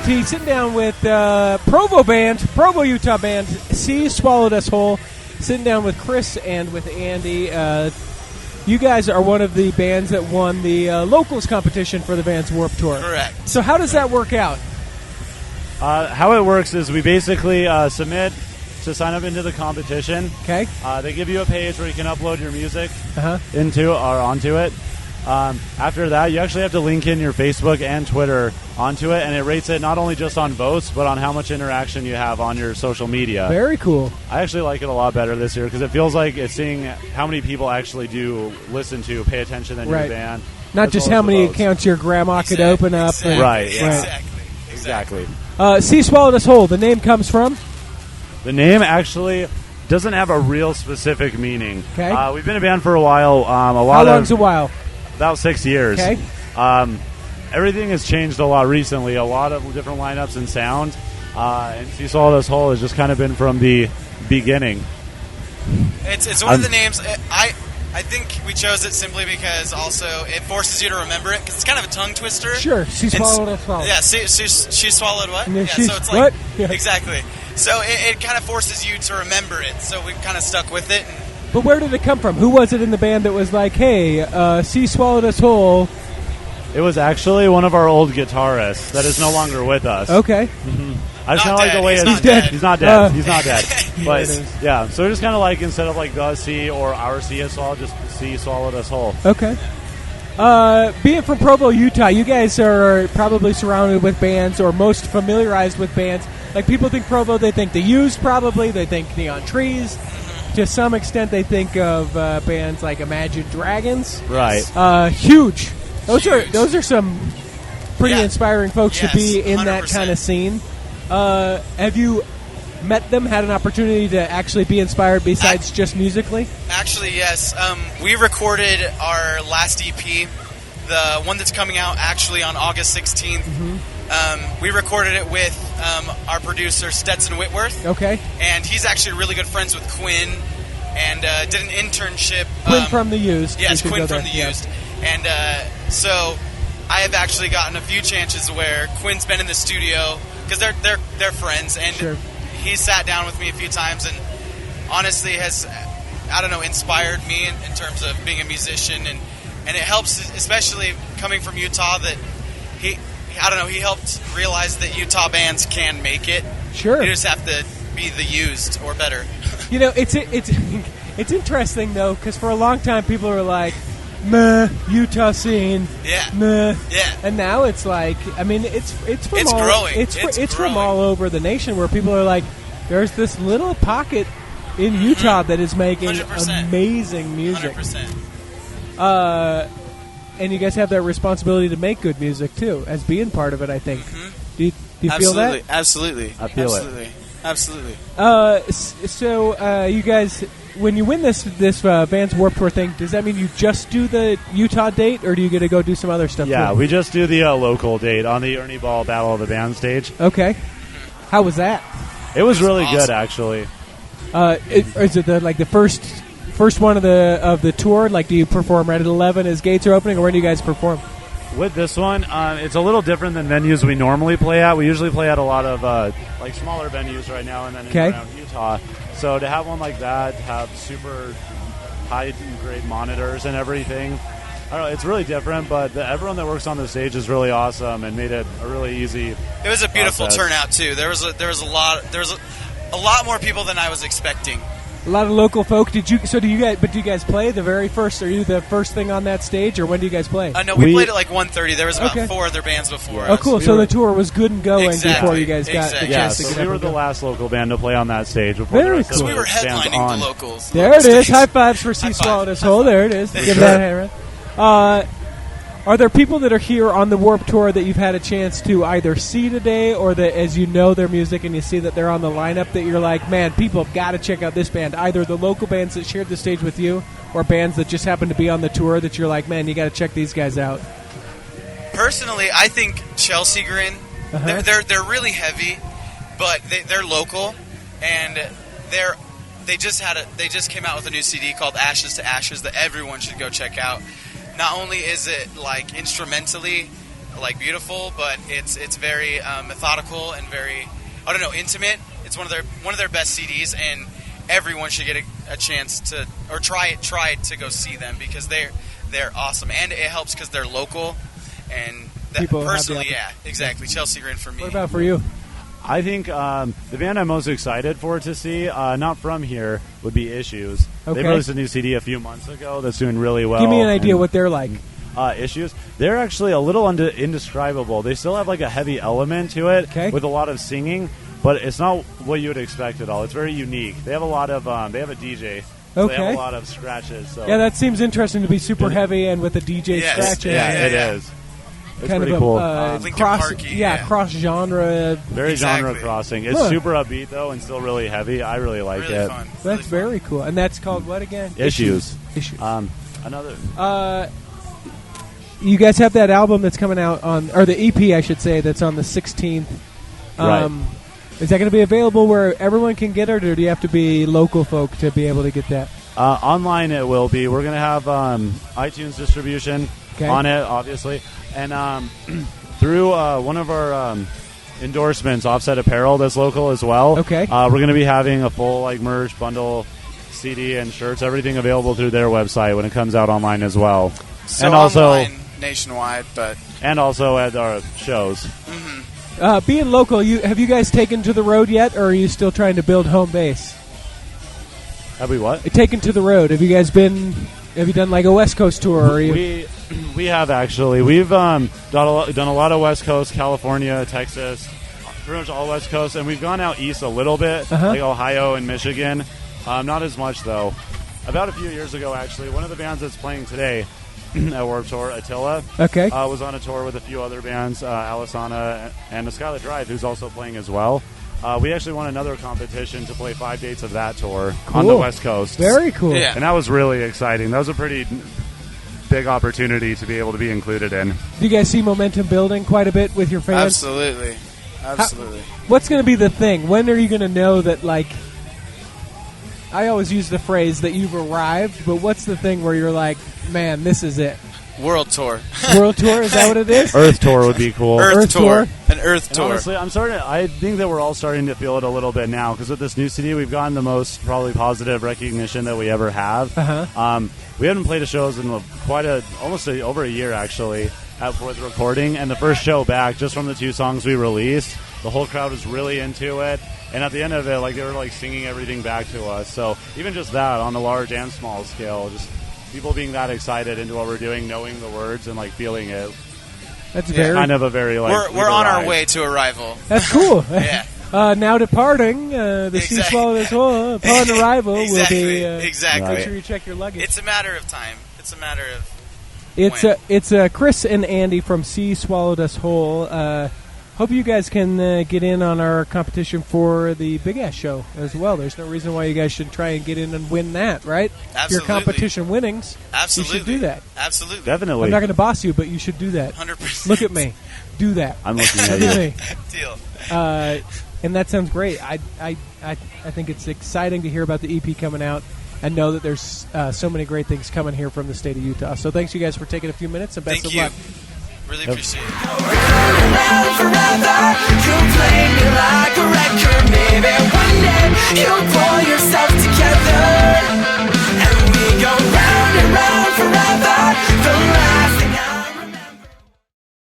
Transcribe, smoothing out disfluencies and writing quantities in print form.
T, sitting down with Provo, Utah band, C Swallowed Us Whole, sitting down with Chris and with Andy. You guys are one of the bands that won the locals competition for the Vans Warped Tour. Correct. So how does that work out? How it works is we basically submit to sign up into the competition. Okay. They give you a page where you can upload your music onto it. After that, you actually have to link in your Facebook and Twitter onto it, and it rates it not only just on votes, but on how much interaction you have on your social media. Very cool. I actually like it a lot better this year because it feels like it's seeing how many people actually do listen to, pay attention in your band. Not just how many accounts your grandma could open up. Exactly. Right. Exactly. C Swallowed Us Whole, the name comes from? The name actually doesn't have a real specific meaning. Okay. We've been a band for a while. How long's a while? About 6 years. Okay. Everything has changed a lot recently. A lot of different lineups and sound. And C Swallowed Us Whole has just kind of been from the beginning. It's one of the names. I think we chose it simply because also it forces you to remember it because it's kind of a tongue twister. Sure. She swallowed us all. Yeah. She swallowed what? Yeah. So it's like what? Yeah. Exactly. So it kind of forces you to remember it. So we kind of stuck with it. But where did it come from? Who was it in the band that was like, hey, C Swallowed Us Whole? It was actually one of our old guitarists that is no longer with us. Okay. Mm-hmm. I just Not kind of like the way dead. it's He's He's not dead. He's not dead. There it But is. yeah, so we're just kind of like instead of like the C or our C us all, just C Swallowed Us Whole. Okay. Being from Provo, Utah, you guys are probably surrounded with bands or most familiarized with bands. Like people think Provo, they think The Used probably, they think Neon Trees. To some extent, they think of bands like Imagine Dragons. Right. Huge. Those are some pretty inspiring folks to be in 100%. that kind of scene. Have you met them, had an opportunity to actually be inspired besides just musically? Actually, yes. We recorded our last EP, the one that's coming out actually on August 16th. Mm-hmm. We recorded it with our producer, Stetson Whitworth. Okay. And he's actually really good friends with Quinn and did an internship. Quinn from The Used. Yes, We should Quinn go from there. The Used. And so I have actually gotten a few chances where Quinn's been in the studio because they're friends, and Sure. he sat down with me a few times and honestly has, I don't know, inspired me in terms of being a musician, and it helps, especially coming from Utah, that he helped realize that Utah bands can make it. Sure. You just have to be The Used or better. You know, it's interesting though, because for a long time people were like, "Meh, Utah scene, Yeah. meh," Yeah. and now it's like, I mean, it's from It's all, growing. It's It's from growing. all over the nation where people are like, "There's this little pocket in Utah that is making 100%. amazing music." 100%. And you guys have that responsibility to make good music too, as being part of it. I think. Do you feel that? Absolutely. I feel it. Absolutely. So you guys, when you win this Vans Warped Tour thing, does that mean you just do the Utah date, or do you get to go do some other stuff? Yeah, too? we just do the local date on the Ernie Ball Battle of the Band stage. Okay. How was that? It was really awesome. good, actually. Is it the first one of the tour? Like, do you perform right at 11 as gates are opening, or when do you guys perform? With this one, it's a little different than venues we normally play at. We usually play at a lot of like smaller venues right now, and then around Utah. So to have one like that, have super high grade monitors and everything, I don't know, it's really different. But everyone that works on the stage is really awesome and made it a really easy. It was a beautiful process. turnout too. There was a lot more people than I was expecting. A lot of local folk. Do you guys play the very first? Are you the first thing on that stage, or when do you guys play? No, we played at like 1:30. There was about Okay. 4 other bands before Oh, us. cool. So the tour was good and going Exactly. before you guys got the Exactly. Yeah, chance to so get we up were and the go. last local band to play on that stage before Very the rest cool. of We the were bands headlining on. the locals. There it is. Stage. High fives for C High Swallowed five. Us Whole. There it is. Give that a hand. Are there people that are here on the Warped Tour that you've had a chance to either see today, or that as you know their music and you see that they're on the lineup, that you're like, man, people have got to check out this band? Either the local bands that shared the stage with you, or bands that just happen to be on the tour that you're like, man, you got to check these guys out. Personally, I think Chelsea Grin. Uh-huh. They're really heavy, but they're local, and they just came out with a new CD called Ashes to Ashes that everyone should go check out. Not only is it like instrumentally like beautiful, but it's very methodical and very, I don't know, intimate. It's one of their best CDs, and everyone should get a chance to, or try to go see them, because they're awesome, and it helps because they're local. And that, People personally, yeah, exactly. Chelsea Grin for me. What about for you? I think the band I'm most excited for to see, not from here, would be Issues. Okay. They released a new CD a few months ago that's doing really well. Give me an idea what they're like. Issues. They're actually a little indescribable. They still have like a heavy element to it with a lot of singing, but it's not what you would expect at all. It's very unique. They have a lot of they have a DJ. So they have a lot of scratches. So. Yeah, that seems interesting to be super heavy and with a DJ scratching. Yeah, it is. It's kind pretty of cool. Cross genre. Very genre crossing. It's super upbeat though, and still really heavy. I really like really it. Fun. That's very cool. And that's called what again? Issues. Another. You guys have that album that's coming out on, or the EP, I should say, that's on the 16th. Right. Is that going to be available where everyone can get it, or do you have to be local folk to be able to get that? Online it will be. We're going to have iTunes distribution on it, obviously. And through one of our endorsements, Offset Apparel, that's local as well. Okay. We're going to be having a full like merch bundle, CD and shirts, everything available through their website when it comes out online as well. So and also online, nationwide, but and also at our shows. Mm-hmm. Being local, have you guys taken to the road yet, or are you still trying to build home base? Have we what? Taken to the road. Have you guys been? Have you done like a West Coast tour? Or We have actually. We've done a lot of West Coast, California, Texas, pretty much all West Coast, and we've gone out east a little bit, like Ohio and Michigan. Not as much though. About a few years ago, actually, one of the bands that's playing today at Warped Tour, Attila, was on a tour with a few other bands, Alisana and the Skylar Drive, who's also playing as well. We actually won another competition to play 5 dates of that tour on the West Coast. Very cool. Yeah. And that was really exciting. That was a pretty big opportunity to be able to be included in. Do you guys see momentum building quite a bit with your fans? Absolutely. What's going to be the thing? When are you going to know that, like, I always use the phrase that you've arrived, but what's the thing where you're like, man, this is it? World Tour. World Tour? Is that what it is? Earth Tour would be cool. Earth Tour. An Earth Tour. Honestly, I think that we're all starting to feel it a little bit now, because with this new CD, we've gotten the most probably positive recognition that we ever have. We haven't played a shows in almost over a year, actually, for the recording. And the first show back, just from the 2 songs we released, the whole crowd was really into it. And at the end of it, like, they were like singing everything back to us. So even just that on a large and small scale, just people being that excited into what we're doing, knowing the words and like feeling it. That's very kind of a very like we're on our way to arrival. That's cool. Yeah. Now departing, the Sea Swallowed Whole upon arrival will be exactly. Make sure you check your luggage. It's a matter of time. It's a matter of It's Chris and Andy from Sea Swallowed Us Whole. Hope you guys can get in on our competition for the Big Ass Show as well. There's no reason why you guys should try and get in and win that, right? Absolutely. Your competition winnings. Absolutely. You should do that. Absolutely. Definitely. I'm not going to boss you, but you should do that. 100%. Look at me. Do that. I'm looking at Look at you. me. Deal. And that sounds great. I think it's exciting to hear about the EP coming out and know that there's so many great things coming here from the state of Utah. So thanks you guys for taking a few minutes, and best of luck. Really appreciate it. Forever, you play me like a record. Maybe one day you'll pour